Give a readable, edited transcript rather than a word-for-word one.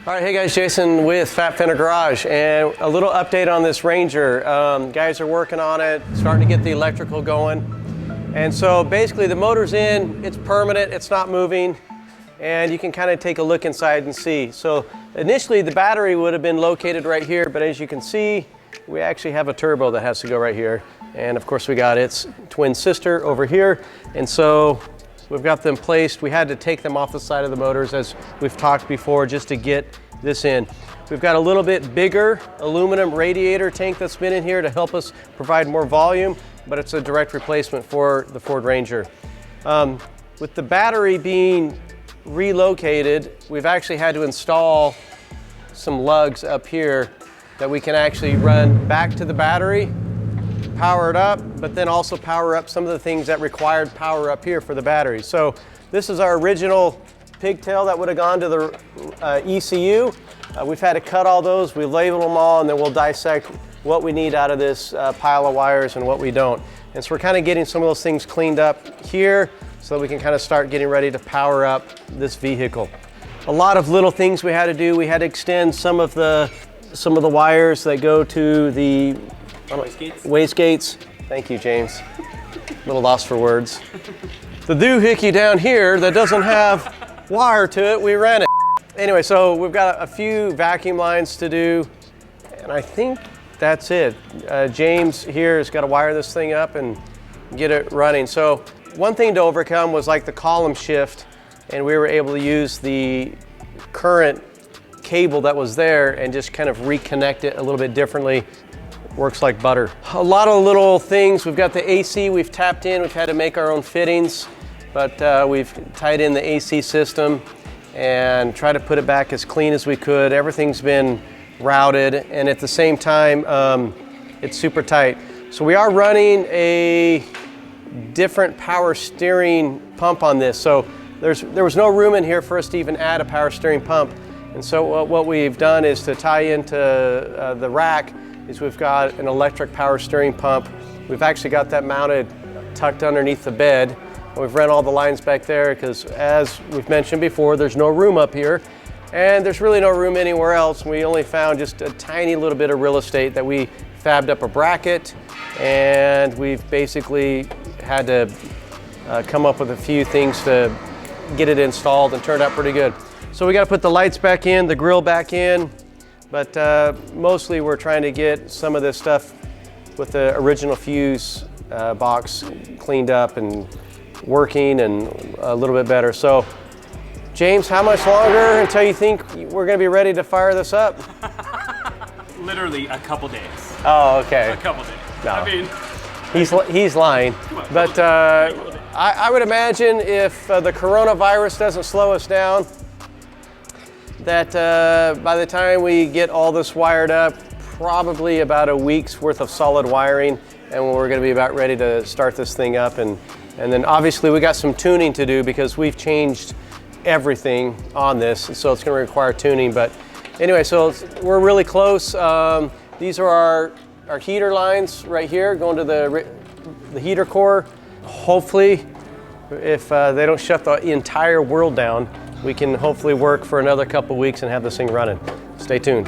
All right, hey guys, Jason with Fender Garage, and a little update on this Ranger. Guys are working on it, starting to get the electrical going. And so basically the motor's in, it's permanent, it's not moving, and you can kind of take a look inside and see. So initially the battery would have been located right here, but as you can see, we actually have a turbo that has to go right here. And of course we got its twin sister over here. And so we've got them placed. We had to take them off the side of the motors, as we've talked before, just to get this in. We've got a little bit bigger aluminum radiator tank that's been in here to help us provide more volume, but it's a direct replacement for the Ford Ranger. With the battery being relocated, we've actually had to install some lugs up here that we can actually run back to the battery, power it up, but then also power up some of the things that required power up here for the battery. So this is our original pigtail that would have gone to the ECU. We've had to cut all those, we label them all, and then we'll dissect what we need out of this pile of wires and what we don't. And so we're kind of getting some of those things cleaned up here so that we can kind of start getting ready to power up this vehicle. A lot of little things we had to do. We had to extend some of the wires that go to the wastegates. Thank you, James. A little lost for words. The doohickey down here that doesn't have wire to it, we ran it. Anyway, so we've got a few vacuum lines to do, and I think that's it. James here has got to wire this thing up and get it running. So one thing to overcome was like the column shift, and we were able to use the current cable that was there and just kind of reconnect it a little bit differently. Works like butter. A lot of little things. We've got the AC we've tapped in. We've had to make our own fittings, but we've tied in the AC system and tried to put it back as clean as we could. Everything's been routed, and at the same time, it's super tight. So we are running a different power steering pump on this. So there was no room in here for us to even add a power steering pump. And so what we've done is to tie into the rack is we've got an electric power steering pump. We've actually got that mounted tucked underneath the bed. We've run all the lines back there because, as we've mentioned before, there's no room up here, and there's really no room anywhere else. We only found just a tiny little bit of real estate that we fabbed up a bracket, and we've basically had to come up with a few things to get it installed, and turned out pretty good. So we got to put the lights back in, the grill back in, but mostly we're trying to get some of this stuff with the original fuse box cleaned up and working and a little bit better. So James, how much longer until you think we're going to be ready to fire this up? Literally a couple days. Oh, okay. A couple days. No. I mean, he's lying. But I would imagine if the coronavirus doesn't slow us down, that by the time we get all this wired up, probably about a week's worth of solid wiring, and we're going to be about ready to start this thing up. And then obviously we got some tuning to do because we've changed everything on this, so it's going to require tuning. But anyway, so we're really close. These are our heater lines right here going to the heater core. Hopefully, if they don't shut the entire world down, we can hopefully work for another couple weeks and have this thing running. Stay tuned.